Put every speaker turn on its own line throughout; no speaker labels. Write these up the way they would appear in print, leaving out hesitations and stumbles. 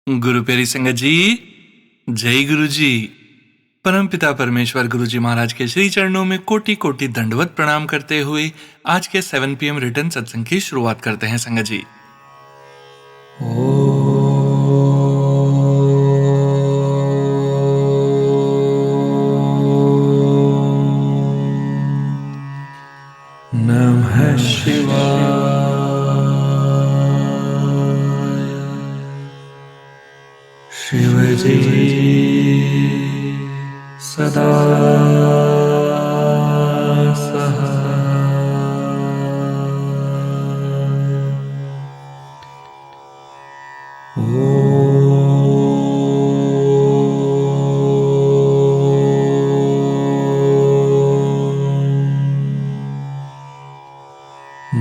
गुरु प्यारी संगत जी, जय गुरु जी। परम पिता परमेश्वर गुरु जी महाराज के श्री चरणों में कोटि कोटि दंडवत प्रणाम करते हुए आज के 7 PM रिटर्न सत्संग की शुरुआत करते हैं संगत जी। नमः शिवाय। शिव जी सदा सहाय।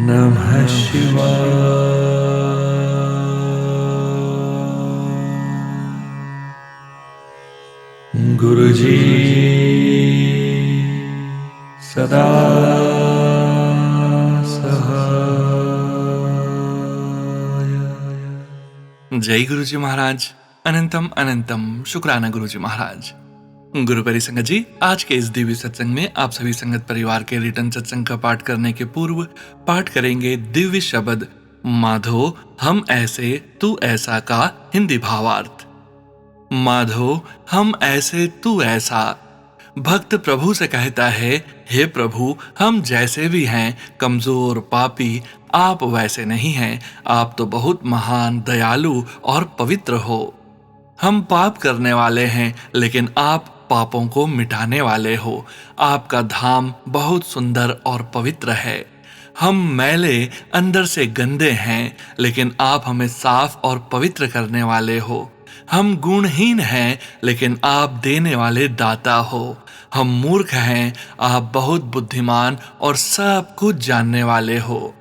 नमः शिवाय। गुरु जी सदा सहाय। जय गुरु जी महाराज। अनंतम अनंतम शुक्राना गुरु जी महाराज। गुरु प्यारी संगत जी, आज के इस दिव्य सत्संग में आप सभी संगत परिवार के रिटर्न सत्संग का पाठ करने के पूर्व पाठ करेंगे दिव्य शब्द माधो हम ऐसे तू ऐसा का हिंदी भावार्थ। माधो हम ऐसे तू ऐसा। भक्त प्रभु से कहता है, हे प्रभु, हम जैसे भी हैं, कमजोर पापी, आप वैसे नहीं हैं। आप तो बहुत महान, दयालु और पवित्र हो। हम पाप करने वाले हैं, लेकिन आप पापों को मिटाने वाले हो। आपका धाम बहुत सुंदर और पवित्र है। हम मैले अंदर से गंदे हैं, लेकिन आप हमें साफ और पवित्र करने वाले हो। हम गुणहीन हैं, लेकिन आप देने वाले दाता हो। हम मूर्ख हैं, आप बहुत बुद्धिमान और सब कुछ जानने वाले हो।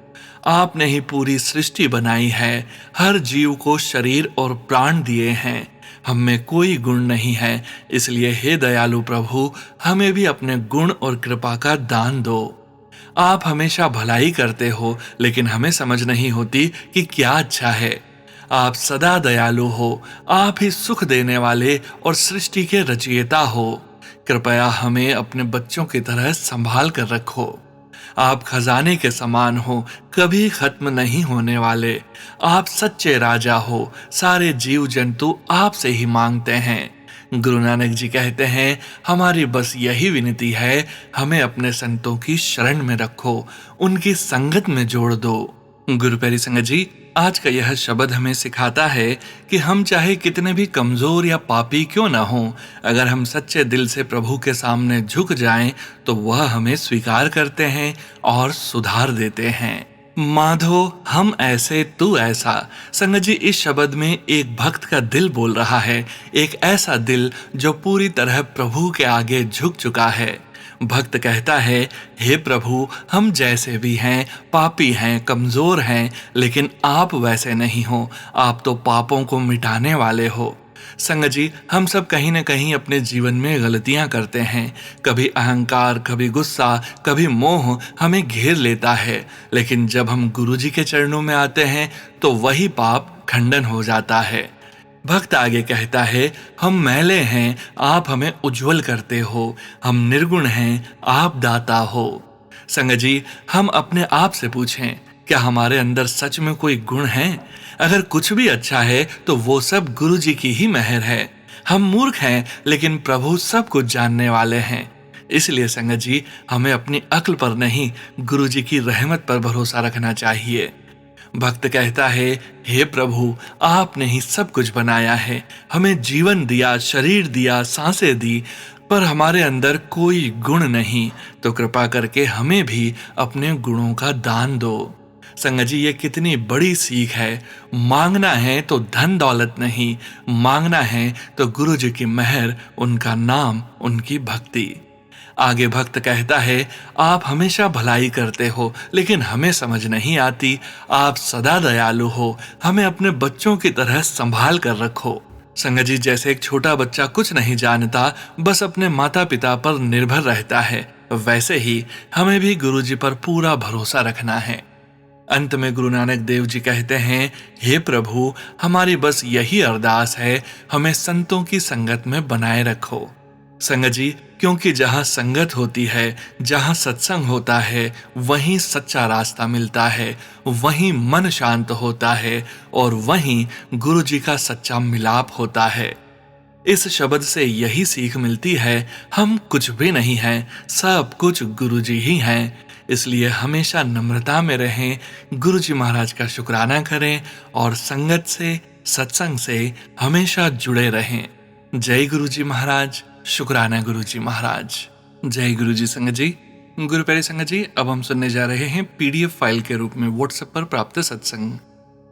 आपने ही पूरी सृष्टि बनाई है, हर जीव को शरीर और प्राण दिए हैं। हम में कोई गुण नहीं है, इसलिए हे दयालु प्रभु, हमें भी अपने गुण और कृपा का दान दो। आप हमेशा भलाई करते हो, लेकिन हमें समझ नहीं होती कि क्या अच्छा है। आप सदा दयालु हो, आप ही सुख देने वाले और सृष्टि के रचयिता हो। कृपया हमें अपने बच्चों की तरह संभाल कर रखो। आप खजाने के समान हो, कभी खत्म नहीं होने वाले। आप सच्चे राजा हो, सारे जीव जंतु आपसे ही मांगते हैं। गुरु नानक जी कहते हैं, हमारी बस यही विनती है, हमें अपने संतों की शरण में रखो, उनकी संगत में जोड़ दो। गुरु प्यारी संगत जी, आज का यह शब्द हमें सिखाता है कि हम चाहे कितने भी कमजोर या पापी क्यों ना हों, अगर हम सच्चे दिल से प्रभु के सामने झुक जाएं, तो वह हमें स्वीकार करते हैं और सुधार देते हैं। माधो हम ऐसे तू ऐसा। संगत जी, इस शब्द में एक भक्त का दिल बोल रहा है, एक ऐसा दिल जो पूरी तरह प्रभु के आगे झुक चुका है। भक्त कहता है, हे प्रभु, हम जैसे भी हैं, पापी हैं, कमजोर हैं, लेकिन आप वैसे नहीं हो। आप तो पापों को मिटाने वाले हो। संगत जी, हम सब कहीं न कहीं अपने जीवन में गलतियां करते हैं। कभी अहंकार, कभी गुस्सा, कभी मोह हमें घेर लेता है, लेकिन जब हम गुरु जी के चरणों में आते हैं, तो वही पाप खंडन हो जाता है। भक्त आगे कहता है, हम मैले हैं, आप हमें उज्जवल करते हो। हम निर्गुण हैं, आप दाता हो। संगत जी, हम अपने आप से पूछें, क्या हमारे अंदर सच में कोई गुण है? अगर कुछ भी अच्छा है, तो वो सब गुरु जी की ही मेहर है। हम मूर्ख हैं, लेकिन प्रभु सब कुछ जानने वाले हैं। इसलिए संगत जी, हमें अपनी अक्ल पर नहीं, गुरु जी की रहमत पर भरोसा रखना चाहिए। भक्त कहता है, हे प्रभु, आपने ही सब कुछ बनाया है, हमें जीवन दिया, शरीर दिया, सांसें दी, पर हमारे अंदर कोई गुण नहीं, तो कृपा करके हमें भी अपने गुणों का दान दो। संगत जी, ये कितनी बड़ी सीख है। मांगना है तो धन दौलत नहीं, मांगना है तो गुरु जी की मेहर, उनका नाम, उनकी भक्ति। आगे भक्त कहता है, आप हमेशा भलाई करते हो, लेकिन हमें समझ नहीं आती। आप सदा दयालु हो, हमें अपने बच्चों की तरह संभाल कर रखो। संगत जी, जैसे एक छोटा बच्चा कुछ नहीं जानता, बस अपने माता पिता पर निर्भर रहता है, वैसे ही हमें भी गुरु जी पर पूरा भरोसा रखना है। अंत में गुरु नानक देव जी कहते हैं, हे प्रभु, हमारी बस यही अरदास है, हमें संतों की संगत में बनाए रखो। संगत जी, क्योंकि जहाँ संगत होती है, जहाँ सत्संग होता है, वहीं सच्चा रास्ता मिलता है, वहीं मन शांत होता है और वहीं गुरु जी का सच्चा मिलाप होता है। इस शब्द से यही सीख मिलती है, हम कुछ भी नहीं हैं, सब कुछ गुरु जी ही हैं। इसलिए हमेशा नम्रता में रहें, गुरु जी महाराज का शुक्राना करें और संगत से, सत्संग से हमेशा जुड़े रहें। जय गुरु जी महाराज। शुक्राना गुरु जी महाराज। जय गुरु जी। संगत जी, गुरु प्यारे संगत जी, अब हम सुनने जा रहे हैं पीडीएफ फाइल के रूप में व्हाट्सएप पर प्राप्त सत्संग।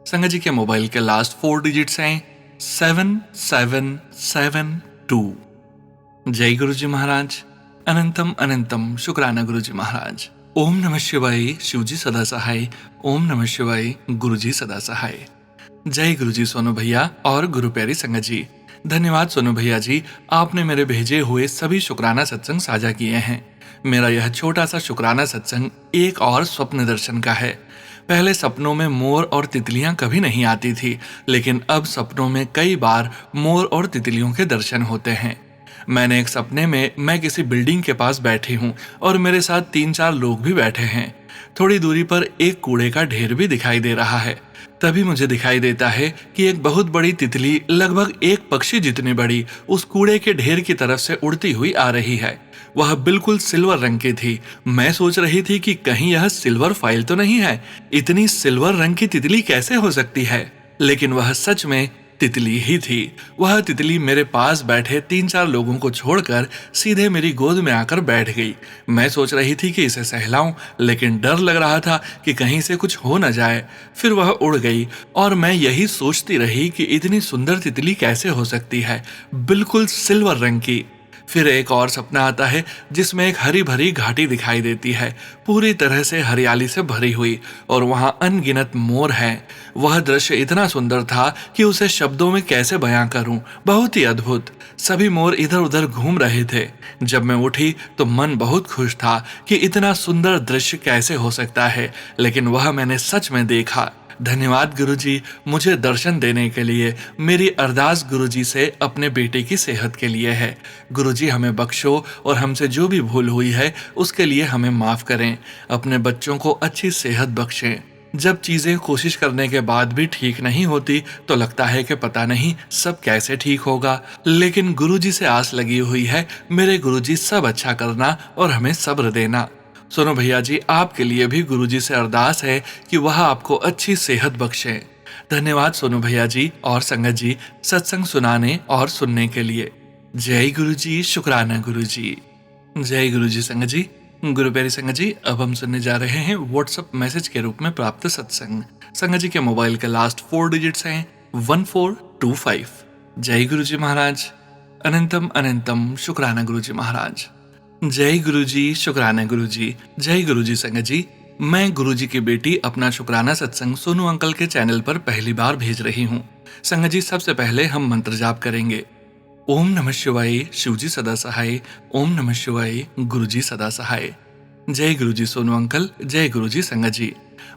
संगत जी के मोबाइल के लास्ट 4 डिजिट्स हैं 7772। जय गुरु जी महाराज। अनंतम अनंतम शुक्राना गुरु जी महाराज। ओम नमः शिवाय। शिव जी सदा सहाय। ओम नमः शिवाय। गुरु जी सदा सहाय। जय गुरु जी सोनू भैया और गुरु प्यारी संगत जी। धन्यवाद सोनू भैया जी, आपने मेरे भेजे हुए सभी शुक्राना सत्संग साझा किए हैं। मेरा यह छोटा सा शुक्राना सत्संग एक और स्वप्न दर्शन का है। पहले सपनों में मोर और तितलियां कभी नहीं आती थी, लेकिन अब सपनों में कई बार मोर और तितलियों के दर्शन होते हैं। मैंने एक सपने में मैं किसी बिल्डिंग के पास बैठी हूँ और मेरे साथ 3-4 लोग भी बैठे हैं। थोड़ी दूरी पर एक कूड़े का ढेर भी दिखाई दे रहा है। तभी मुझे दिखाई देता है कि एक बहुत बड़ी तितली, लगभग एक पक्षी जितनी बड़ी, उस कूड़े के ढेर की तरफ से उड़ती हुई आ रही है। वह बिल्कुल सिल्वर रंग की थी। मैं सोच रही थी कि कहीं यह सिल्वर फाइल तो नहीं है, इतनी सिल्वर रंग की तितली कैसे हो सकती है, लेकिन वह सच में तितली ही थी। वह तितली मेरे पास बैठे 3-4 लोगों को छोड़कर सीधे मेरी गोद में आकर बैठ गई। मैं सोच रही थी कि इसे सहलाऊं, लेकिन डर लग रहा था कि कहीं से कुछ हो न जाए। फिर वह उड़ गई और मैं यही सोचती रही कि इतनी सुंदर तितली कैसे हो सकती है, बिल्कुल सिल्वर रंग की। फिर एक और सपना आता है जिसमें एक हरी भरी घाटी दिखाई देती है, पूरी तरह से हरियाली से भरी हुई, और वहां अनगिनत मोर हैं। वह दृश्य इतना सुंदर था कि उसे शब्दों में कैसे बयां करूं, बहुत ही अद्भुत। सभी मोर इधर उधर घूम रहे थे। जब मैं उठी तो मन बहुत खुश था कि इतना सुंदर दृश्य कैसे हो सकता है, लेकिन वह मैंने सच में देखा। धन्यवाद गुरुजी, मुझे दर्शन देने के लिए। मेरी अरदास गुरुजी से अपने बेटे की सेहत के लिए है। गुरुजी हमें बख्शो और हमसे जो भी भूल हुई है उसके लिए हमें माफ करें। अपने बच्चों को अच्छी सेहत बख्शें। जब चीजें कोशिश करने के बाद भी ठीक नहीं होती तो लगता है कि पता नहीं सब कैसे ठीक होगा, लेकिन गुरुजी से आस लगी हुई है। मेरे गुरुजी सब अच्छा करना और हमें सब्र देना। सोनू भैया जी, आपके लिए भी गुरुजी से अरदास है कि वह आपको अच्छी सेहत बख्शे। धन्यवाद सोनू भैया जी और संगत जी सत्संग सुनाने और सुनने के लिए। जय गुरुजी। शुक्राना गुरुजी। जय गुरुजी। संगत जी, गुरु प्यारी संगत जी, अब हम सुनने जा रहे हैं व्हाट्सएप मैसेज के रूप में प्राप्त सत्संग। संगत जी के मोबाइल के लास्ट 4 डिजिट्स हैं 1425। जय गुरुजी महाराज। अनंतम अनंतम शुक्राना गुरुजी महाराज। जय गुरुजी। शुक्राना गुरुजी। जय गुरुजी। संगत जी, मैं गुरुजी की बेटी अपना शुक्राना सत्संग सोनू अंकल के चैनल पर पहली बार भेज रही हूँ। संगत जी, सबसे पहले हम मंत्र जाप करेंगे। ओम नमः शिवाय। शिवजी सदा सहाय। ओम नमः शिवाय। गुरुजी सदा सहाय। जय गुरुजी सोनू अंकल। जय गुरुजी संगत जी।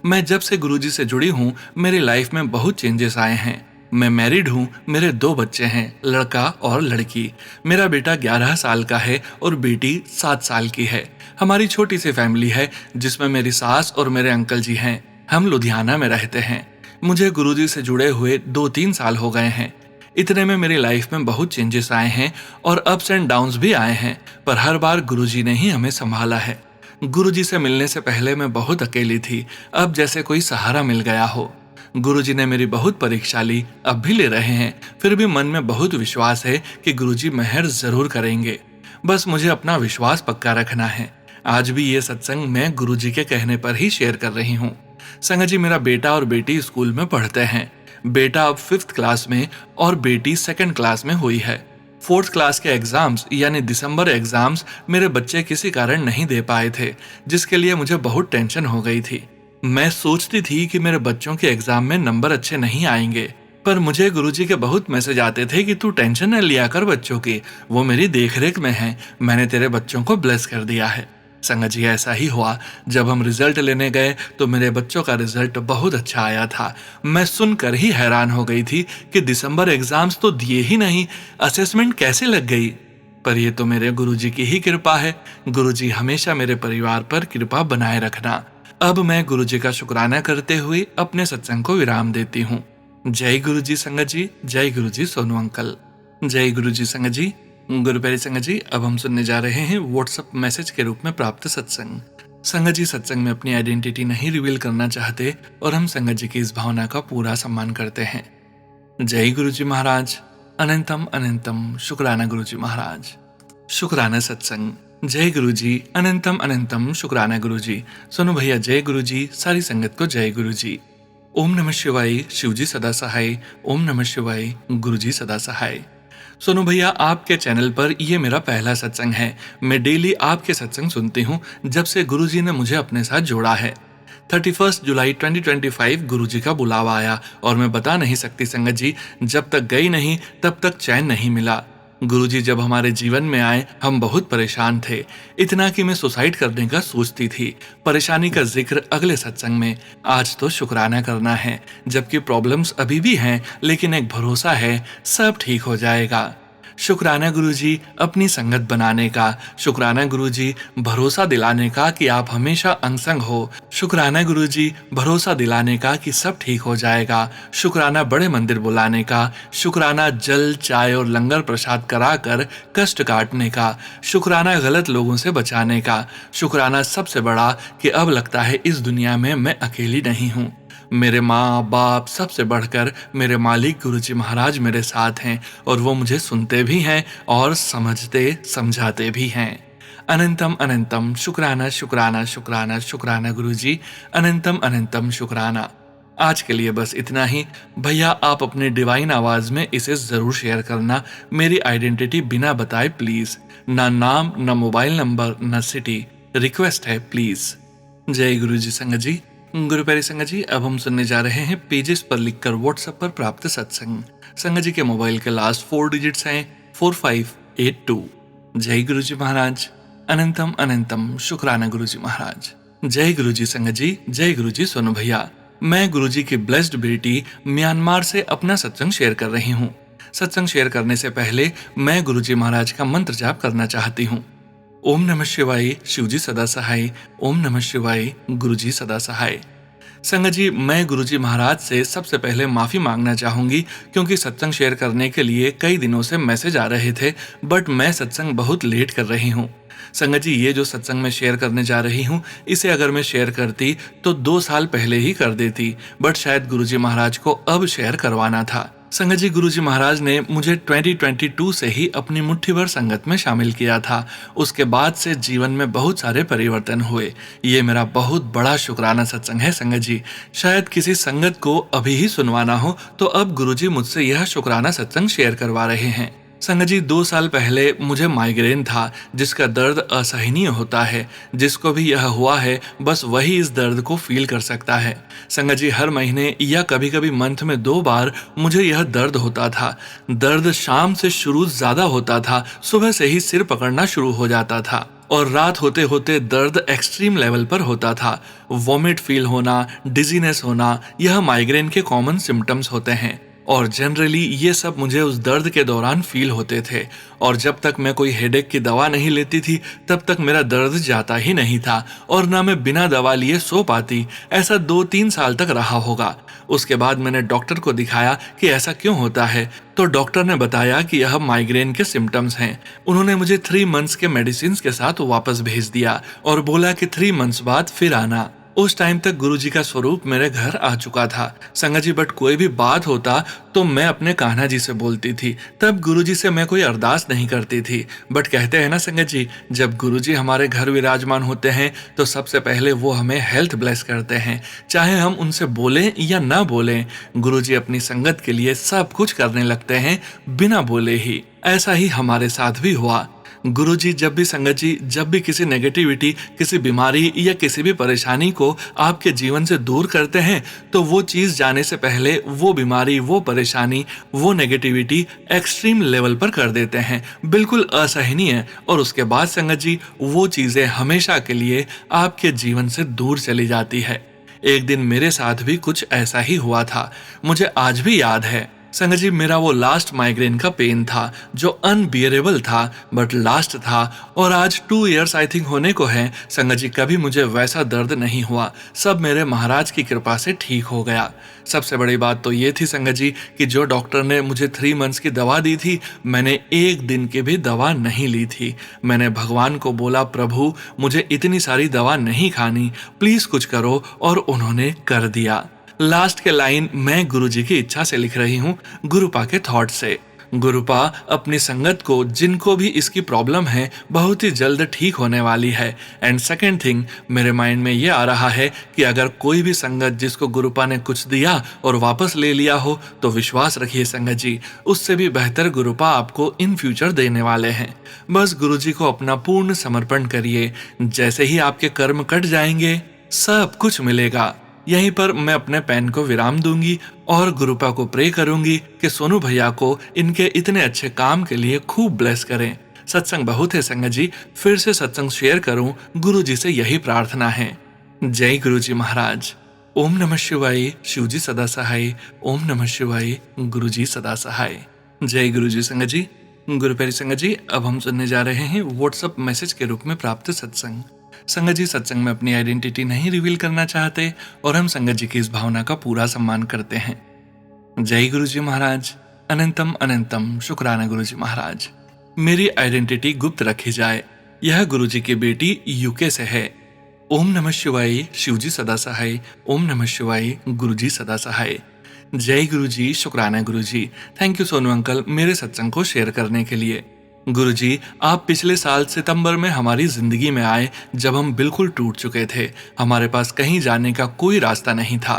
मैं जब से गुरुजी से जुड़ी हूँ मेरी लाइफ में बहुत चेंजेस आए हैं। मैं मैरिड हूँ, मेरे 2 बच्चे हैं, लड़का और लड़की। मेरा बेटा 11 साल का है और बेटी 7 साल की है। हमारी छोटी सी फैमिली है जिसमें मेरी सास और मेरे अंकल जी हैं। हम लुधियाना में रहते हैं। मुझे गुरुजी से जुड़े हुए 2-3 साल हो गए हैं। इतने में मेरी लाइफ में बहुत चेंजेस आए हैं और अप्स एंड डाउन्स भी आए हैं, पर हर बार गुरुजी ने ही हमें संभाला है। गुरुजी से मिलने से पहले मैं बहुत अकेली थी, अब जैसे कोई सहारा मिल गया हो। गुरुजी ने मेरी बहुत परीक्षा ली, अब भी ले रहे हैं, फिर भी मन में बहुत विश्वास है कि गुरुजी मेहर जरूर करेंगे। बस मुझे अपना विश्वास पक्का रखना है। आज भी ये सत्संग मैं गुरुजी के कहने पर ही शेयर कर रही हूँ। संगत जी, मेरा बेटा और बेटी स्कूल में पढ़ते हैं। बेटा अब 5th क्लास में और बेटी 2nd क्लास में हुई है। 4th क्लास के एग्जाम्स यानी दिसंबर एग्जाम्स मेरे बच्चे किसी कारण नहीं दे पाए थे, जिसके लिए मुझे बहुत टेंशन हो गई थी। मैं सोचती थी कि मेरे बच्चों के एग्जाम में नंबर अच्छे नहीं आएंगे, पर मुझे गुरुजी के बहुत मैसेज आते थे कि तू टेंशन न लिया कर बच्चों की, वो मेरी देखरेख में है, मैंने तेरे बच्चों को ब्लेस कर दिया है। संगत जी ऐसा ही हुआ। जब हम रिजल्ट लेने गए तो मेरे बच्चों का रिजल्ट बहुत अच्छा आया था। मैं सुनकर ही हैरान हो गई थी कि दिसंबर एग्जाम्स तो दिए ही नहीं, असेसमेंट कैसे लग गई। पर ये तो मेरे गुरुजी की ही कृपा है। गुरुजी हमेशा मेरे परिवार पर कृपा बनाए रखना। अब मैं गुरुजी का शुक्राना करते हुए अपने सत्संग को विराम देती हूँ। जय गुरुजी संगत जी, जय गुरुजी सोनू अंकल। जय गुरुजी संगत जी। गुरु प्यारी संगत जी, अब हम सुनने जा रहे हैं व्हाट्सएप मैसेज के रूप में प्राप्त सत्संग। संगत जी सत्संग में अपनी आइडेंटिटी नहीं रिवील करना चाहते और हम संगत जी की इस भावना का पूरा सम्मान करते हैं। जय गुरुजी महाराज। अनंतम अनंतम शुक्राना गुरुजी महाराज। शुक्राना सत्संग। जय गुरुजी। अनंतम अनंतम शुक्राना गुरुजी। सोनू भैया जय गुरुजी। सारी संगत को जय गुरुजी। ओम नमः शिवाय। शिवजी सदा सहाय। ओम नमः शिवाय। गुरुजी सदा सहाय। सोनू भैया आपके चैनल पर यह मेरा पहला सत्संग है। मैं डेली आपके सत्संग सुनती हूँ जब से गुरुजी ने मुझे अपने साथ जोड़ा है। 31 जुलाई 2025 गुरुजी का बुलावा आया और मैं बता नहीं सकती संगत जी, जब तक गई नहीं तब तक चैन नहीं मिला। गुरुजी जब हमारे जीवन में आए हम बहुत परेशान थे, इतना कि मैं सुसाइड करने का सोचती थी। परेशानी का जिक्र अगले सत्संग में। आज तो शुक्राना करना है, जबकि प्रॉब्लम्स अभी भी हैं, लेकिन एक भरोसा है सब ठीक हो जाएगा। शुक्राना गुरुजी अपनी संगत बनाने का, शुक्राना गुरुजी भरोसा दिलाने का कि आप हमेशा अंग संग हो, शुक्राना गुरुजी भरोसा दिलाने का कि सब ठीक हो जाएगा, शुक्राना बड़े मंदिर बुलाने का, शुक्राना जल चाय और लंगर प्रसाद कराकर कष्ट काटने का, शुक्राना गलत लोगों से बचाने का, शुक्राना सबसे बड़ा कि अब लगता है इस दुनिया में मैं अकेली नहीं हूँ। मेरे माँ बाप सबसे बढ़कर मेरे मालिक गुरुजी महाराज मेरे साथ हैं और वो मुझे सुनते भी हैं और समझते समझाते भी हैं। अनंतम अनंतम शुक्राना शुक्राना शुक्राना शुक्राना गुरुजी। अनंतम अनंतम शुक्राना। आज के लिए बस इतना ही। भैया आप अपनी डिवाइन आवाज में इसे जरूर शेयर करना। मेरी आइडेंटिटी बिना बताए प्लीज। ना नाम, ना मोबाइल नंबर, ना सिटी। रिक्वेस्ट है प्लीज। जय गुरुजी संगत जी। गुरु प्यारी संगत जी, अब हम सुनने जा रहे हैं पेजेस पर लिखकर व्हाट्सएप पर प्राप्त सत्संग। संगत जी के मोबाइल के लास्ट 4 डिजिट्स हैं 4582। जय गुरुजी महाराज। अनंतम अनंतम शुक्राना गुरुजी महाराज। जय गुरुजी संगत जी। जय गुरुजी सोनू भैया। मैं गुरुजी की ब्लेस्ड बेटी म्यांमार से अपना सत्संग शेयर कर रही हूँ। सत्संग शेयर करने से पहले मैं गुरुजी महाराज का मंत्र जाप करना चाहती हूँ। ओम नमः शिवाय। शिवजी सदा सहाय। ओम नमः शिवाय। गुरुजी सदा सहाय। संगत जी मैं गुरुजी महाराज से सबसे पहले माफी मांगना चाहूंगी, क्योंकि सत्संग शेयर करने के लिए कई दिनों से मैसेज आ रहे थे, बट मैं सत्संग बहुत लेट कर रही हूँ। संगत जी ये जो सत्संग में शेयर करने जा रही हूँ, इसे अगर मैं शेयर करती तो 2 साल पहले ही कर देती, बट शायद गुरुजी महाराज को अब शेयर करवाना था। संगत जी गुरुजी महाराज ने मुझे 2022 से ही अपनी मुट्ठी भर संगत में शामिल किया था। उसके बाद से जीवन में बहुत सारे परिवर्तन हुए। ये मेरा बहुत बड़ा शुक्राना सत्संग है संगत जी। शायद किसी संगत को अभी ही सुनवाना हो तो अब गुरुजी मुझसे यह शुक्राना सत्संग शेयर करवा रहे हैं। संगत जी 2 साल पहले मुझे माइग्रेन था, जिसका दर्द असहनीय होता है। जिसको भी यह हुआ है बस वही इस दर्द को फील कर सकता है। संगत जी हर महीने या कभी कभी मंथ में 2 बार मुझे यह दर्द होता था। दर्द शाम से शुरू ज्यादा होता था, सुबह से ही सिर पकड़ना शुरू हो जाता था और रात होते होते दर्द एक्सट्रीम लेवल पर होता था। वॉमिट फील होना, डिजीनेस होना, यह माइग्रेन के कॉमन सिम्टम्स होते हैं और जनरली ये सब मुझे उस दर्द के दौरान फील होते थे। और जब तक मैं कोई हेडेक की दवा नहीं लेती थी तब तक मेरा दर्द जाता ही नहीं था और ना मैं बिना दवा लिए सो पाती। ऐसा 2-3 साल तक रहा होगा। उसके बाद मैंने डॉक्टर को दिखाया कि ऐसा क्यों होता है, तो डॉक्टर ने बताया कि यह माइग्रेन के सिम्टम्स हैं। उन्होंने मुझे 3 मंथ्स के मेडिसिन के साथ वापस भेज दिया और बोला कि 3 मंथ्स बाद फिर आना। उस टाइम तक गुरुजी का स्वरूप मेरे घर आ चुका था। संगत जी बट कोई भी बात होता तो मैं अपने कान्हा जी से बोलती थी, तब गुरुजी से मैं कोई अरदास नहीं करती थी। बट कहते हैं ना संगत जी, जब गुरुजी हमारे घर विराजमान होते हैं तो सबसे पहले वो हमें हेल्थ ब्लेस करते हैं, चाहे हम उनसे बोलें या ना बोलें। गुरुजी अपनी संगत के लिए सब कुछ करने लगते हैं बिना बोले ही। ऐसा ही हमारे साथ भी हुआ। गुरुजी जब भी किसी नेगेटिविटी, किसी बीमारी या किसी भी परेशानी को आपके जीवन से दूर करते हैं, तो वो चीज जाने से पहले वो बीमारी, वो परेशानी, वो नेगेटिविटी एक्सट्रीम लेवल पर कर देते हैं, बिल्कुल असहनीय। और उसके बाद संगत जी वो चीजें हमेशा के लिए आपके जीवन से दूर चली जाती है। एक दिन मेरे साथ भी कुछ ऐसा ही हुआ था। मुझे आज भी याद है संगत जी, मेरा वो लास्ट माइग्रेन का पेन था जो अनबियरेबल था, बट लास्ट था। और आज 2 इयर्स आई थिंक होने को है संगत जी, कभी मुझे वैसा दर्द नहीं हुआ। सब मेरे महाराज की कृपा से ठीक हो गया। सबसे बड़ी बात तो ये थी संगत जी कि जो डॉक्टर ने मुझे 3 मंथ्स की दवा दी थी, मैंने 1 दिन की भी दवा नहीं ली थी। मैंने भगवान को बोला, प्रभु मुझे इतनी सारी दवा नहीं खानी, प्लीज कुछ करो, और उन्होंने कर दिया। लास्ट के लाइन मैं गुरुजी की इच्छा से लिख रही हूँ, गुरुपा के थॉट से। गुरुपा अपनी संगत को, जिनको भी इसकी प्रॉब्लम है, बहुत ही जल्द ठीक होने वाली है। एंड सेकेंड थिंग, मेरे माइंड में ये आ रहा है कि अगर कोई भी संगत जिसको गुरुपा ने कुछ दिया और वापस ले लिया हो, तो विश्वास रखिए संगत जी, उससे भी बेहतर गुरुपा आपको इन फ्यूचर देने वाले हैं। बस गुरुजी को अपना पूर्ण समर्पण करिए। जैसे ही आपके कर्म कट जाएंगे, सब कुछ मिलेगा। यहीं पर मैं अपने पेन को विराम दूंगी और गुरुपा को प्रे करूंगी कि सोनू भैया को इनके इतने अच्छे काम के लिए खूब ब्लेस करें। सत्संग बहुत है संगत जी, फिर से सत्संग शेयर करूं, गुरु जी से यही प्रार्थना है। जय गुरु जी महाराज। ओम नमः शिवाय। शिव जी सदा सहाय। ओम नमः शिवाय। गुरु जी सदा सहाय। जय गुरु जी संगत जी। गुरु प्यारी संगत जी, अब हम सुनने जा रहे हैं व्हाट्सएप मैसेज के रूप में प्राप्त सत्संग। संगत जी सत्संग में अपनी आइडेंटिटी नहीं रिवील करना चाहते और हम संगत जी की इस भावना का पूरा सम्मान करते हैं। जय गुरु जी महाराज। अनंतम अनंतम शुक्राना गुरु जी महाराज। मेरी आइडेंटिटी गुप्त रखी जाए। यह गुरु जी की बेटी यूके से है। ओम नमः शिवाय। शिव जी सदा सहाय। ओम नमः शिवाय। गुरु जी सदा सहाय। जय गुरु जी। शुक्राना गुरु जी। थैंक यू सोनू अंकल मेरे सत्संग को शेयर करने के लिए। गुरुजी, आप पिछले साल सितंबर में हमारी जिंदगी में आए जब हम बिल्कुल टूट चुके थे। हमारे पास कहीं जाने का कोई रास्ता नहीं था।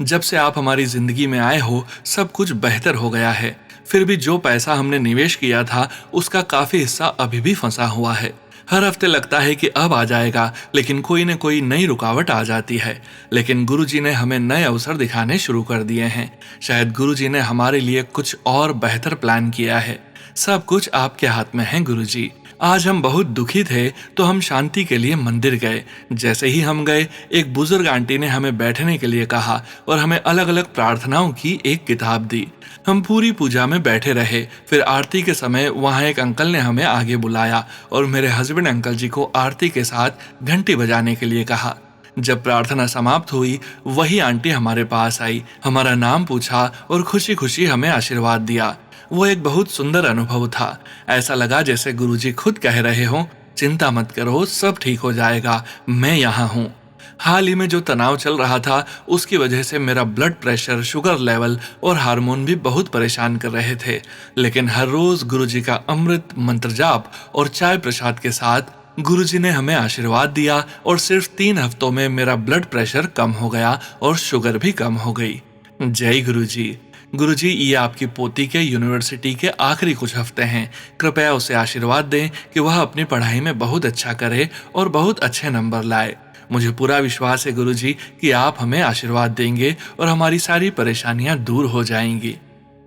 जब से आप हमारी जिंदगी में आए हो, सब कुछ बेहतर हो गया है। फिर भी जो पैसा हमने निवेश किया था, उसका काफी हिस्सा अभी भी फंसा हुआ है। हर हफ्ते लगता है कि अब आ जाएगा, लेकिन कोई न कोई नई रुकावट आ जाती है। लेकिन गुरुजी ने हमें नए अवसर दिखाने शुरू कर दिए हैं। शायद गुरुजी ने हमारे लिए कुछ और बेहतर प्लान किया है। सब कुछ आपके हाथ में है गुरुजी। आज हम बहुत दुखी थे तो हम शांति के लिए मंदिर गए। जैसे ही हम गए, एक बुजुर्ग आंटी ने हमें बैठने के लिए कहा और हमें अलग अलग प्रार्थनाओं की एक किताब दी। हम पूरी पूजा में बैठे रहे। फिर आरती के समय वहाँ एक अंकल ने हमें आगे बुलाया और मेरे हस्बैंड अंकल जी को आरती के साथ घंटी बजाने के लिए कहा। जब प्रार्थना समाप्त हुई, वही आंटी हमारे पास आई, हमारा नाम पूछा और खुशी खुशी हमें आशीर्वाद दिया। वो एक बहुत सुंदर अनुभव था। ऐसा लगा जैसे गुरुजी खुद कह रहे हों, चिंता मत करो, सब ठीक हो जाएगा, मैं यहाँ हूँ। हाल ही में जो तनाव चल रहा था, उसकी वजह से मेरा ब्लड प्रेशर, शुगर लेवल और हार्मोन भी बहुत परेशान कर रहे थे। लेकिन हर रोज गुरुजी का अमृत मंत्र जाप और चाय प्रसाद के साथ गुरुजी ने हमें आशीर्वाद दिया और सिर्फ 3 हफ्तों में मेरा ब्लड प्रेशर कम हो गया और शुगर भी कम हो गई। जय गुरुजी। गुरुजी, ये आपकी पोती के यूनिवर्सिटी के आखिरी कुछ हफ्ते हैं। कृपया उसे आशीर्वाद दें कि वह अपनी पढ़ाई में बहुत अच्छा करे और बहुत अच्छे नंबर लाए। मुझे पूरा विश्वास है गुरुजी कि आप हमें आशीर्वाद देंगे और हमारी सारी परेशानियां दूर हो जाएंगी।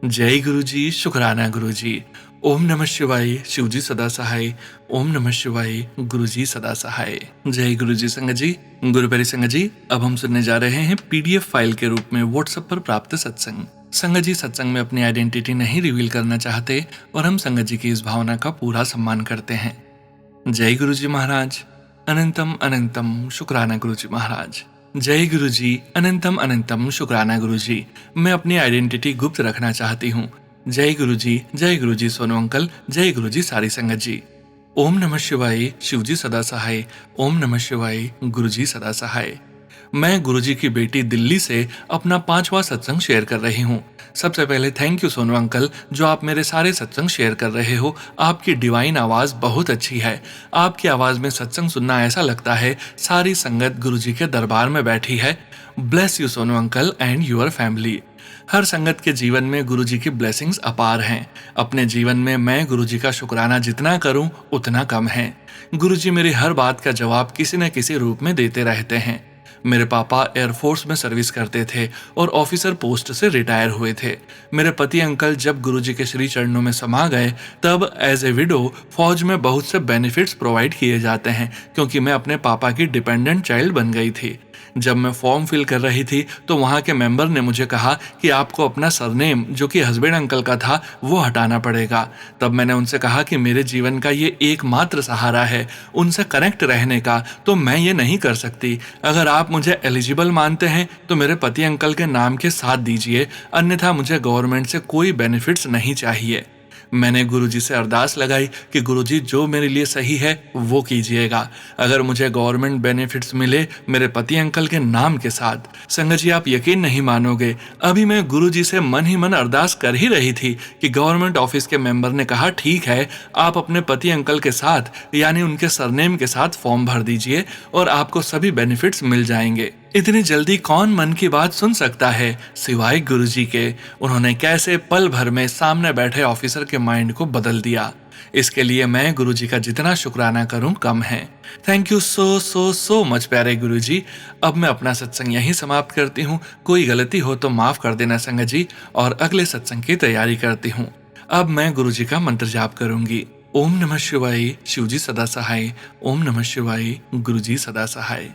जय गुरुजी। शुक्राना गुरुजी। ओम नमः शिवाय। शिव जी सदा सहाय। ओम नमः शिवाय। गुरु जी सदा सहाय। जय गुरु जी संगत जी। गुरु प्यारी संगत जी, अब हम सुनने जा रहे हैं PDF फाइल के रूप में व्हाट्सएप पर प्राप्त सत्संग। संगत जी सत्संग में अपनी आइडेंटिटी नहीं रिवील करना चाहते और हम संगत जी की इस भावना का पूरा सम्मान करते हैं। जय गुरु जी महाराज। अनंतम अनंतम शुक्राना गुरु जी महाराज। जय गुरु जी। अनंतम अनंतम शुक्राना गुरु जी। मैं अपनी आइडेंटिटी गुप्त रखना चाहती हूँ। जय गुरु जी। जय गुरु जी सोनू अंकल। जय गुरु जी सारी संगत जी। ओम नमः शिवाय। शिव जी सदा सहाय। ओम नमः शिवाय। गुरु जी सदा सहाय। मैं गुरुजी की बेटी दिल्ली से अपना 5वां सत्संग शेयर कर रही हूँ। सबसे पहले थैंक यू सोनू अंकल, जो आप मेरे सारे सत्संग शेयर कर रहे हो। आपकी डिवाइन आवाज बहुत अच्छी है। आपकी आवाज में सत्संग सुनना ऐसा लगता है सारी संगत गुरुजी के दरबार में बैठी है। Bless you Sonu uncle and your family. हर संगत के जीवन में गुरुजी की ब्लेसिंग्स अपार हैं। अपने जीवन में मैं गुरुजी का शुक्राना जितना करूं उतना कम है। गुरुजी मेरी हर बात का जवाब किसी न किसी रूप में देते रहते हैं। मेरे पापा एयरफोर्स में सर्विस करते थे और ऑफिसर पोस्ट से रिटायर हुए थे। मेरे पति अंकल जब गुरुजी के श्री चरणों में समा गए तब एज ए विडो फौज में बहुत से बेनिफिट्स प्रोवाइड किए जाते हैं, क्योंकि मैं अपने पापा की डिपेंडेंट चाइल्ड बन गई थी। जब मैं फॉर्म फिल कर रही थी तो वहां के मेंबर ने मुझे कहा कि आपको अपना सरनेम जो कि हस्बैंड अंकल का था वो हटाना पड़ेगा। तब मैंने उनसे कहा कि मेरे जीवन का ये एकमात्र सहारा है उनसे कनेक्ट रहने का, तो मैं ये नहीं कर सकती। अगर आप मुझे एलिजिबल मानते हैं तो मेरे पति अंकल के नाम के साथ दीजिए, अन्यथा मुझे गवर्नमेंट से कोई बेनिफिट्स नहीं चाहिए। मैंने गुरुजी से अरदास लगाई कि गुरुजी जो मेरे लिए सही है वो कीजिएगा। अगर मुझे गवर्नमेंट बेनिफिट्स मिले मेरे पति अंकल के नाम के साथ। संगत जी, आप यकीन नहीं मानोगे, अभी मैं गुरुजी से मन ही मन अरदास कर ही रही थी कि गवर्नमेंट ऑफिस के मेंबर ने कहा ठीक है, आप अपने पति अंकल के साथ यानी उनके सरनेम के साथ फॉर्म भर दीजिए और आपको सभी बेनिफिट्स मिल जाएंगे। इतनी जल्दी कौन मन की बात सुन सकता है सिवाय गुरुजी के। उन्होंने कैसे पल भर में सामने बैठे ऑफिसर के माइंड को बदल दिया। इसके लिए मैं गुरुजी का जितना शुक्राना करूं कम है। Thank you so so so much प्यारे गुरुजी। अब मैं अपना सत्संग यहीं समाप्त करती हूँ। कोई गलती हो तो माफ कर देना संगत जी, और अगले सत्संग की तैयारी करती हूँ। अब मैं गुरुजी का मंत्र जाप करूंगी। ओम नमः शिवाय, शिवजी सदा सहाय। ओम नमः शिवाय, गुरुजी सदा सहाय।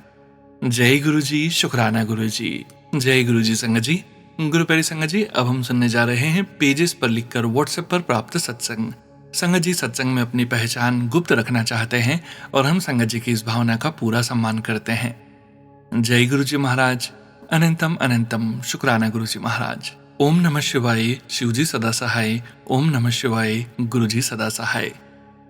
जय गुरुजी, शुक्राना गुरुजी। जय गुरुजी संगत जी। गुरु प्यारी संगत जी, अब हम सुनने जा रहे हैं पेजेस पर लिखकर व्हाट्सएप पर प्राप्त सत्संग। संगत जी सत्संग में अपनी पहचान गुप्त रखना चाहते हैं और हम संगत जी की इस भावना का पूरा सम्मान करते हैं। जय गुरुजी महाराज। अनंतम अनंतम शुक्राना गुरुजी महाराज। ओम नमः शिवाय, शिवजी सदा सहाय। ओम नमः शिवाय, गुरुजी सदा सहाय।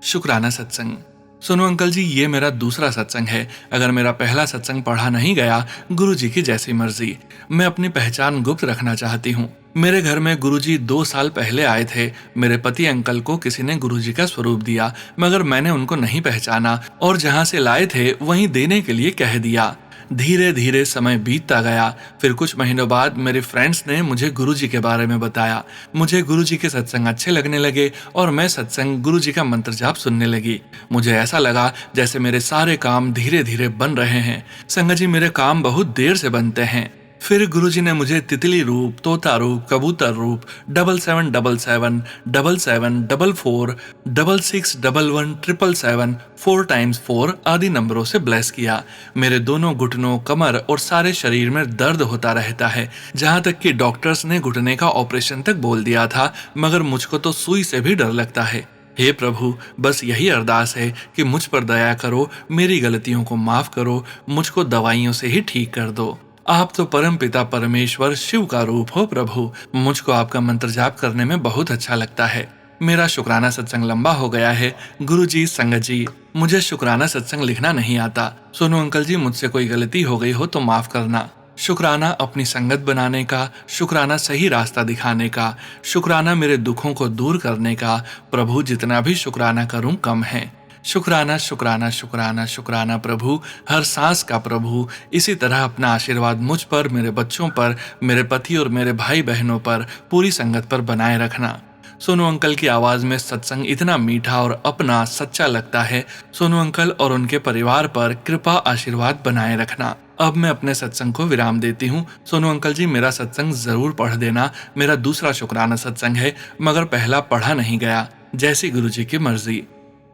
शुक्राना सत्संग। सुनो अंकल जी, ये मेरा दूसरा सत्संग है। अगर मेरा पहला सत्संग पढ़ा नहीं गया, गुरुजी की जैसी मर्जी। मैं अपनी पहचान गुप्त रखना चाहती हूँ। मेरे घर में गुरुजी 2 साल पहले आए थे। मेरे पति अंकल को किसी ने गुरुजी का स्वरूप दिया, मगर मैंने उनको नहीं पहचाना और जहाँ से लाए थे वहीं देने के लिए कह दिया। धीरे धीरे समय बीतता गया। फिर कुछ महीनों बाद मेरे फ्रेंड्स ने मुझे गुरुजी के बारे में बताया। मुझे गुरुजी के सत्संग अच्छे लगने लगे और मैं सत्संग गुरुजी का मंत्र जाप सुनने लगी। मुझे ऐसा लगा जैसे मेरे सारे काम धीरे धीरे बन रहे हैं। संगत जी, मेरे काम बहुत देर से बनते हैं। फिर गुरुजी ने मुझे तितली रूप, तोता रूप, कबूतर रूप, 7777, 7744, 6611, 777, 4x4 आदि नंबरों से ब्लेस किया। मेरे दोनों घुटनों, कमर और सारे शरीर में दर्द होता रहता है, जहाँ तक कि डॉक्टर्स ने घुटने का ऑपरेशन तक बोल दिया था, मगर मुझको तो सुई से भी डर लगता है। हे प्रभु, बस यही अरदास है कि मुझ पर दया करो, मेरी गलतियों को माफ करो, मुझको दवाइयों से ही ठीक कर दो। आप तो परम पिता परमेश्वर शिव का रूप हो प्रभु। मुझको आपका मंत्र जाप करने में बहुत अच्छा लगता है। मेरा शुक्राना सत्संग लंबा हो गया है। गुरुजी, संगत जी, मुझे शुक्राना सत्संग लिखना नहीं आता। सोनू अंकल जी, मुझसे कोई गलती हो गई हो तो माफ करना। शुक्राना अपनी संगत बनाने का, शुक्राना सही रास्ता दिखाने का, शुक्राना मेरे दुखों को दूर करने का। प्रभु, जितना भी शुक्राना करूं कम है। शुक्राना शुक्राना शुक्राना शुक्राना प्रभु, हर सांस का प्रभु। इसी तरह अपना आशीर्वाद मुझ पर, मेरे बच्चों पर, मेरे पति और मेरे भाई बहनों पर, पूरी संगत पर बनाए रखना। सोनू अंकल की आवाज में सत्संग इतना मीठा और अपना सच्चा लगता है। सोनू अंकल और उनके परिवार पर कृपा आशीर्वाद बनाए रखना। अब मैं अपने सत्संग को विराम देती हूँ। सोनू अंकल जी, मेरा सत्संग जरूर पढ़ देना। मेरा दूसरा शुक्राना सत्संग है, मगर पहला पढ़ा नहीं गया। जैसी गुरुजी की मर्जी।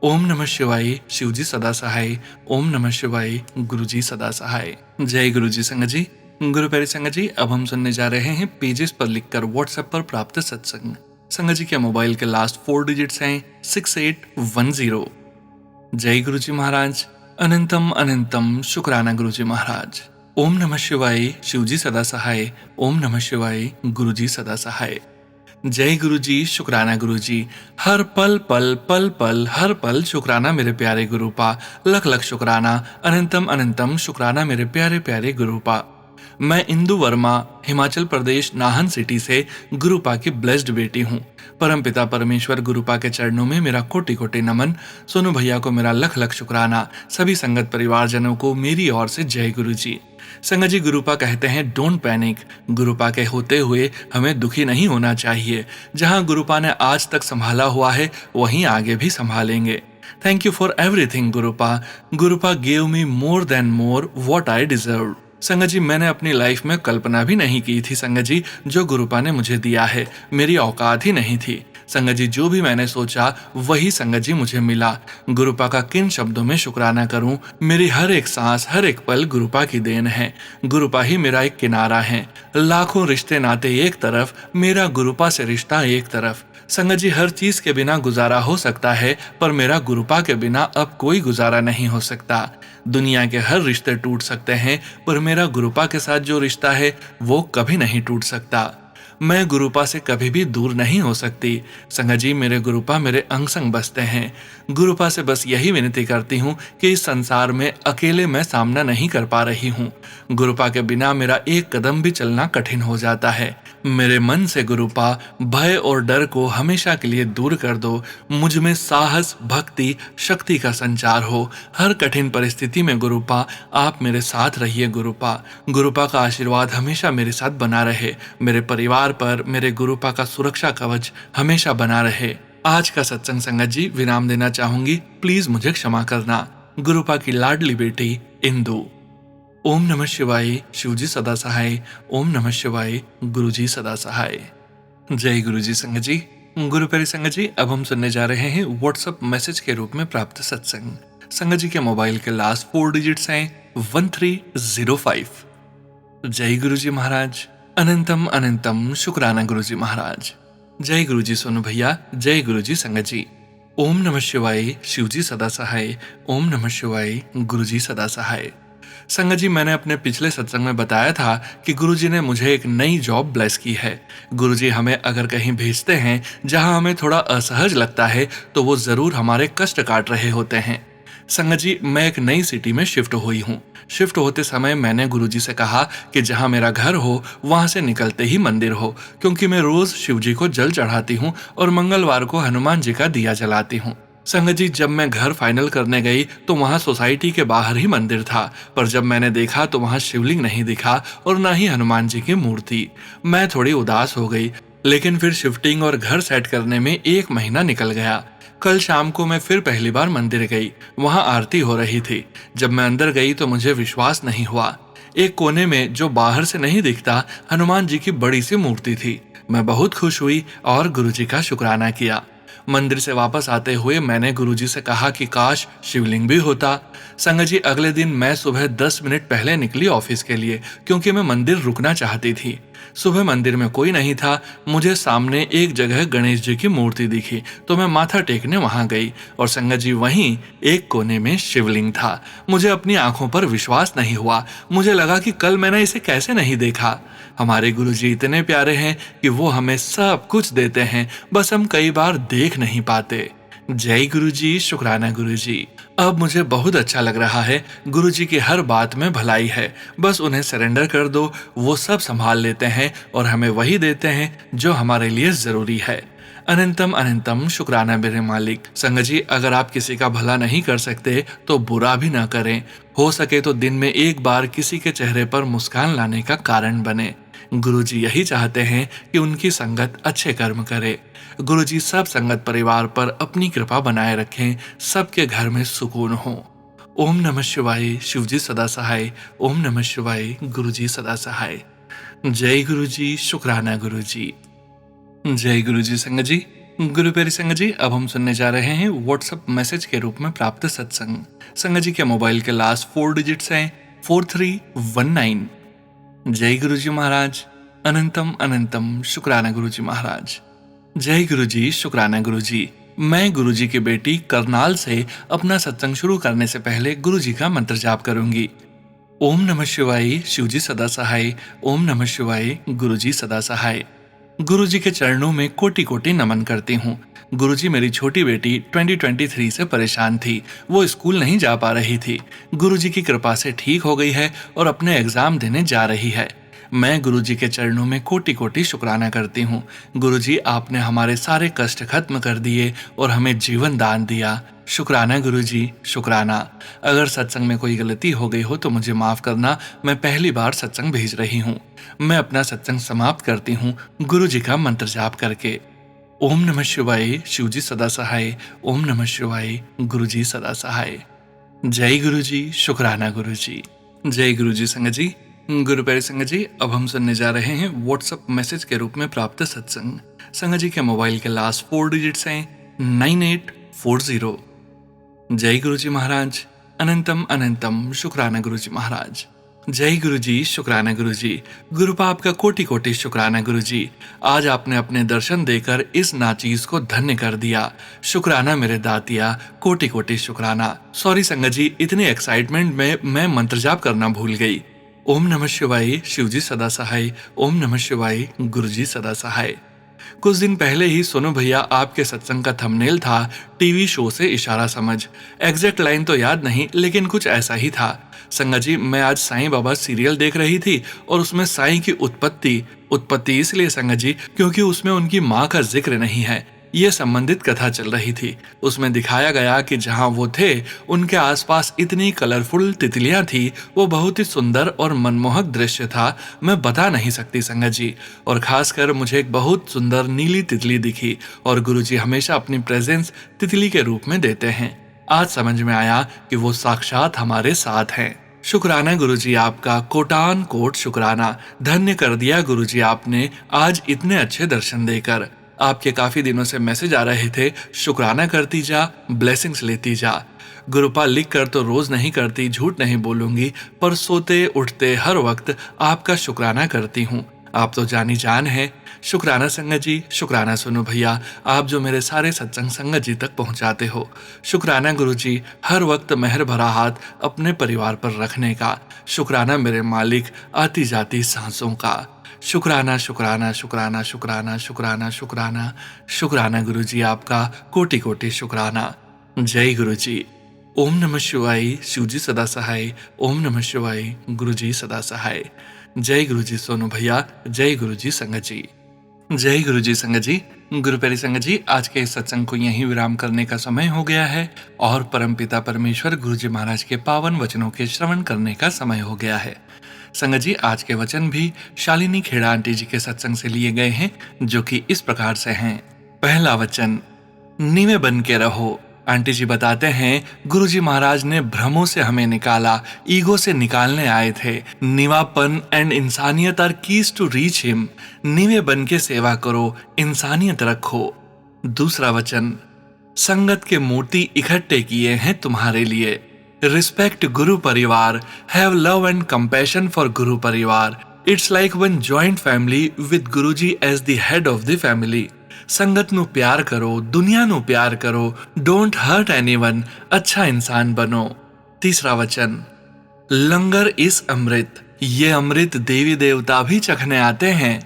ओम नमः शिवाय, शिवजी सदा सहाय। ओम नमः शिवाय, गुरुजी सदा सहाय। जय गुरुजी संगत जी। गुरु प्यारी संगत जी, अब हम सुनने जा रहे हैं पेजेस पर लिखकर व्हाट्सएप पर प्राप्त सत्संग। संगत जी के मोबाइल के लास्ट 4 डिजिट्स हैं 6810। जय गुरुजी महाराज। अनंतम अनंतम शुक्राना गुरुजी महाराज। ओम नमः शिवाय, शिवजी सदा सहाय। ओम नमः शिवाय, गुरुजी सदा सहाय। जय गुरुजी, शुक्राना गुरुजी। हर पल पल पल पल हर पल शुक्राना मेरे प्यारे गुरुपा। लख लख शुक्राना। अनंतम अनंतम शुक्राना मेरे प्यारे प्यारे गुरुपा। मैं इंदु वर्मा हिमाचल प्रदेश नाहन सिटी से गुरुपा की ब्लेस्ड बेटी हूँ। परमपिता परमेश्वर गुरुपा के चरणों में मेरा कोटि कोटि नमन। सोनू भैया को मेरा लख लख शुक्राना। सभी संगत परिवारजनों को मेरी ओर से जय गुरु जी। संगत जी, गुरुपा कहते हैं डोंट पैनिक। गुरुपा के होते हुए हमें दुखी नहीं होना चाहिए। जहां गुरुपा ने आज तक संभाला हुआ है वहीं आगे भी संभालेंगे। Thank you for everything गुरुपा। गुरुपा gave me more than more what I deserve. संगत जी, मैंने अपनी लाइफ में कल्पना भी नहीं की थी संगत जी, जो गुरुपा ने मुझे दिया है मेरी औकात ही नहीं थी। संगत जी, जो भी मैंने सोचा वही संगत जी मुझे मिला। गुरुपा का किन शब्दों में शुक्राना करूं। मेरी हर एक सांस हर एक पल गुरुपा की देन है। गुरुपा ही मेरा एक किनारा है। लाखों रिश्ते नाते एक तरफ, मेरा गुरुपा से रिश्ता एक तरफ। संगत जी, हर चीज के बिना गुजारा हो सकता है, पर मेरा गुरुपा के बिना अब कोई गुजारा नहीं हो सकता। दुनिया के हर रिश्ते टूट सकते हैं, पर मेरा गुरुपा के साथ जो रिश्ता है वो कभी नहीं टूट सकता। मैं गुरुपा से कभी भी दूर नहीं हो सकती। संगत जी, मेरे गुरुपा मेरे अंग संग बसते हैं। गुरुपा से बस यही विनती करती हूँ कि इस संसार में अकेले मैं सामना नहीं कर पा रही हूँ। गुरुपा के बिना मेरा एक कदम भी चलना कठिन हो जाता है। मेरे मन से गुरुपा भय और डर को हमेशा के लिए दूर कर दो। मुझ में साहस, भक्ति, शक्ति का संचार हो। हर कठिन परिस्थिति में गुरुपा आप मेरे साथ रहिए। गुरुपा गुरुपा का आशीर्वाद हमेशा मेरे साथ बना रहे। मेरे परिवार पर मेरे गुरुपा का सुरक्षा कवच हमेशा बना रहे। आज का सत्संग संगत जी विराम देना चाहूंगी, प्लीज मुझे क्षमा करना। गुरुपा की लाडली बेटी इंदु। ओम नमः शिवाय। शिवजी सदा सहाय। ओम नमः शिवाय। गुरुजी सदा सहाय। जय गुरुजी। संगत जी, गुरु प्यारी संगत जी, अब हम सुनने जा रहे हैं व्हाट्सएप मैसेज के रूप में प्राप्त सत्संग। संगत जी के मोबाइल के लास्ट 4 डिजिट्स हैं 1305। जय गुरुजी महाराज। अनंतम अनंतम शुक्राना गुरुजी महाराज। जय गुरुजी सोनू भैया। जय गुरुजी संगत जी। ओम नमः शिवाय। शिवजी सदा सहाय। ओम नमः शिवाय। गुरुजी सदा सहाय। संगत जी, मैंने अपने पिछले सत्संग में बताया था कि गुरुजी ने मुझे एक नई जॉब ब्लेस की है। गुरुजी हमें अगर कहीं भेजते हैं जहां हमें थोड़ा असहज लगता है तो वो जरूर हमारे कष्ट काट रहे होते हैं। संगत जी, मैं एक नई सिटी में शिफ्ट हुई हूँ। शिफ्ट होते समय मैंने गुरुजी से कहा कि जहां मेरा घर हो वहां से निकलते ही मंदिर हो, क्योंकि मैं रोज शिवजी को जल चढ़ाती हूँ और मंगलवार को हनुमान जी का दिया जलाती हूँ। संगत जी, जब मैं घर फाइनल करने गई तो वहां सोसाइटी के बाहर ही मंदिर था, पर जब मैंने देखा तो वहां शिवलिंग नहीं दिखा और ना ही हनुमान जी की मूर्ति। मैं थोड़ी उदास हो गई, लेकिन फिर शिफ्टिंग और घर सेट करने में 1 महीना निकल गया। कल शाम को मैं फिर पहली बार मंदिर गई। वहां आरती हो रही थी। जब मैं अंदर गई तो मुझे विश्वास नहीं हुआ। एक कोने में, जो बाहर से नहीं दिखता, हनुमान जी की बड़ी सी मूर्ति थी। मैं बहुत खुश हुई और गुरुजी का शुक्राना किया। मंदिर से वापस आते हुए मैंने गुरुजी से कहा कि काश शिवलिंग भी होता। संगत जी, अगले दिन मैं सुबह 10 मिनट पहले निकली ऑफिस के लिए, क्योंकि मैं मंदिर रुकना चाहती थी। सुबह मंदिर में कोई नहीं था। मुझे सामने एक जगह गणेश जी की मूर्ति दिखी तो मैं माथा टेकने वहां गई और संगत जी, वहीं एक कोने में शिवलिंग था। मुझे अपनी आंखों पर विश्वास नहीं हुआ। मुझे लगा कि कल मैंने इसे कैसे नहीं देखा। हमारे गुरुजी इतने प्यारे हैं कि वो हमें सब कुछ देते हैं, बस हम कई बार देख नहीं पाते। जय गुरुजी। शुक्राना गुरुजी। अब मुझे बहुत अच्छा लग रहा है। गुरुजी की हर बात में भलाई है, बस उन्हें सरेंडर कर दो। वो सब संभाल लेते हैं और हमें वही देते हैं जो हमारे लिए जरूरी है। अनंतम अनंतम शुक्राना मेरे मालिक। संगत जी, अगर आप किसी का भला नहीं कर सकते तो बुरा भी ना करें। हो सके तो दिन में एक बार किसी के चेहरे पर मुस्कान लाने का कारण बने। गुरुजी यही चाहते हैं कि उनकी संगत अच्छे कर्म करे। गुरुजी सब संगत परिवार पर अपनी कृपा बनाए रखें, सबके घर में सुकून हो। ओम नमः शिवाय। शिवजी सदा सहाय। ओम नमः शिवाय। गुरुजी सदा सहाय। जय गुरुजी। शुक्राना गुरुजी। जय गुरुजी। संगत जी, गुरु प्यारी संगत जी, अब हम सुनने जा रहे हैं व्हाट्सएप मैसेज के रूप में प्राप्त सत्संग। संगत जी के मोबाइल के लास्ट 4 डिजिट्स हैं 4319। जय गुरुजी महाराज। अनंतम अनंतम शुक्राना गुरुजी महाराज। जय गुरुजी। शुक्राना गुरुजी। मैं गुरुजी की बेटी करनाल से अपना सत्संग शुरू करने से पहले गुरुजी का मंत्र जाप करूंगी। ओम नमः शिवाय। शिवजी सदा सहाय। ओम नमः शिवाय। गुरुजी सदा सहाय। गुरुजी के चरणों में कोटि कोटि नमन करती हूँ। गुरुजी, मेरी छोटी बेटी 2023 से परेशान थी। वो स्कूल नहीं जा पा रही थी। गुरुजी की कृपा से ठीक हो गई है और अपने एग्जाम देने जा रही है। मैं गुरुजी के चरणों में कोटि कोटि शुक्राना करती हूँ। गुरुजी, आपने हमारे सारे कष्ट खत्म कर दिए और हमें जीवन दान दिया। शुक्राना गुरुजी, शुक्राना। अगर सत्संग में कोई गलती हो गई हो तो मुझे माफ करना। मैं पहली बार सत्संग भेज रही हूँ। मैं अपना सत्संग समाप्त करती हूँ गुरुजी का मंत्र जाप करके। ओम नमः शिवाय, शिवजी सदा सहाय। ओम नमः शिवाय, गुरुजी सदा सहाय। जय गुरुजी, शुक्राना गुरुजी। जय गुरुजी संगत जी। गुरु प्यारे संगत जी, अब हम सुनने जा रहे हैं व्हाट्सएप मैसेज के रूप में प्राप्त सत्संग। संगत जी के मोबाइल के लास्ट 4 डिजिट्स हैं 9840। जय गुरुजी महाराज, अनंतम अनंतम शुक्राना गुरुजी महाराज। जय गुरुजी, शुक्राना गुरुजी। गुरु पाप का कोटि कोटि शुक्राना गुरुजी। आज आपने अपने दर्शन देकर इस नाचीज को धन्य कर दिया। शुक्राना मेरे दातिया, कोटि कोटि शुक्राना। सॉरी संगत जी, इतनी एक्साइटमेंट में मैं मंत्र जाप करना भूल गई। ओम नमः शिवाय, शिवजी सदा सहाय। ओम नमः शिवाय, गुरुजी सदा सहाय। कुछ दिन पहले ही सोनू भैया आपके सत्संग का थंबनेल था टीवी शो से इशारा समझ। एग्जैक्ट लाइन तो याद नहीं, लेकिन कुछ ऐसा ही था। संगत जी, मैं आज साईं बाबा सीरियल देख रही थी और उसमें साईं की उत्पत्ति इसलिए संगत जी क्योंकि उसमें उनकी माँ का जिक्र नहीं है। ये संबंधित कथा चल रही थी। उसमें दिखाया गया कि जहाँ वो थे उनके आसपास इतनी कलरफुल तितलियां थी। वो बहुत ही सुंदर और मनमोहक दृश्य था, मैं बता नहीं सकती संगत जी। और खासकर मुझे एक बहुत सुंदर नीली तितली दिखी और गुरुजी हमेशा अपनी प्रेजेंस तितली के रूप में देते हैं। आज समझ में आया कि वो साक्षात हमारे साथ हैं। शुक्राना गुरुजी, आपका कोटान कोट शुक्राना। धन्य कर दिया गुरुजी आपने आज इतने अच्छे दर्शन देकर। आपके काफी दिनों से मैसेज आ रहे थे, शुक्राना करती जा, ब्लेसिंग्स लेती जा। गुरुपा लिख कर तो रोज नहीं करती, झूठ नहीं बोलूंगी, पर सोते उठते हर वक्त आपका शुक्राना करती हूँ। आप तो जानी जान है। शुक्राना संगत जी, शुक्राना सोनू भैया, आप जो मेरे सारे सत्संग संगत जी तक पहुंचाते हो। शुक्राना गुरुजी, हर वक्त मेहर भरा हाथ अपने परिवार पर रखने का। शुक्राना मेरे मालिक आती जाती सांसों का। शुक्राना शुक्राना शुक्राना शुक्राना शुक्राना शुक्राना शुक्राना गुरुजी, आपका कोटि कोटि शुक्राना। जय गुरुजी। ओम नमः शिवाय, शिवजी सदा सहाय। ओम नमः शिवाय, गुरुजी सदा सहाय। जय गुरुजी सोनू भैया। जय गुरुजी संगत जी। जय गुरुजी संगत जी। गुरु प्यारी संगत जी, आज के इस सत्संग को यहीं विराम करने का समय हो गया है और परमपिता परमेश्वर गुरुजी महाराज के पावन वचनों के श्रवण करने का समय हो गया है। संगत जी, आज के वचन भी शालिनी खेड़ा आंटी जी के सत्संग से लिए गए हैं, जो कि इस प्रकार से हैं। पहला वचन, नीवे बन के रहो। आंटी जी बताते हैं, गुरुजी महाराज ने भ्रमों से हमें निकाला, ईगो से निकालने आए थे। निवापन एंड इंसानियत are keys to reach him. नीवे बन के सेवा करो, इंसानियत रखो। दूसरा वचन, संगत के मूर्ति इकट्ठे किए हैं तुम्हारे लिए। Respect guru parivar, have love and compassion for guru parivar. It's like one joint family with guruji as the head of the family. संगत नु प्यार करो, दुनिया नु प्यार करो, डोंट हर्ट एनीवन, अच्छा इंसान बनो। तीसरा वचन, लंगर इस अमृत, ये अमृत देवी देवता भी चखने आते हैं।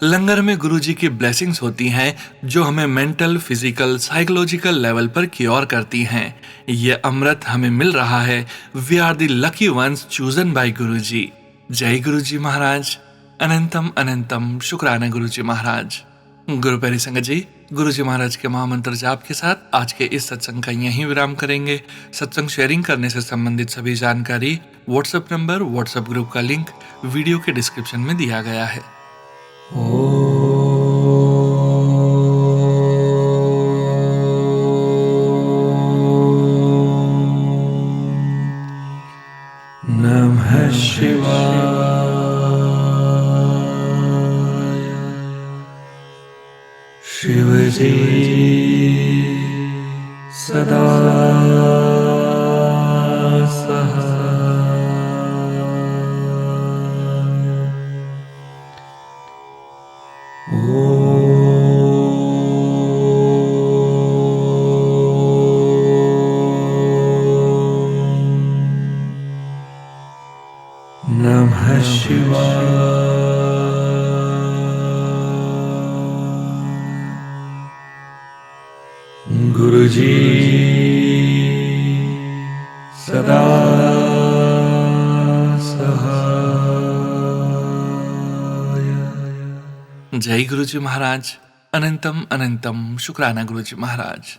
लंगर में गुरुजी की ब्लेसिंग्स होती हैं जो हमें मेंटल, फिजिकल, साइकोलॉजिकल लेवल पर क्योर करती हैं। ये अमृत हमें मिल रहा है। We are the lucky ones chosen by Guruji. जय गुरुजी महाराज। अनंतम अनंतम शुक्राना गुरुजी महाराज। गुरु प्यारी संगत जी, गुरुजी महाराज के महामंत्र जाप के साथ आज के इस सत्संग का यहीं विराम करेंगे। सत्संग शेयरिंग करने से संबंधित सभी जानकारी, व्हाट्सएप नंबर, व्हाट्सएप ग्रुप का लिंक वीडियो के डिस्क्रिप्शन में दिया गया है। नमः शिवाय। शिवजी सदा सहाय। नमः शिवाय। गुरुजी सदा सहाय। जय गुरुजी महाराज। अनंतम अनंतम शुक्राना गुरुजी महाराज।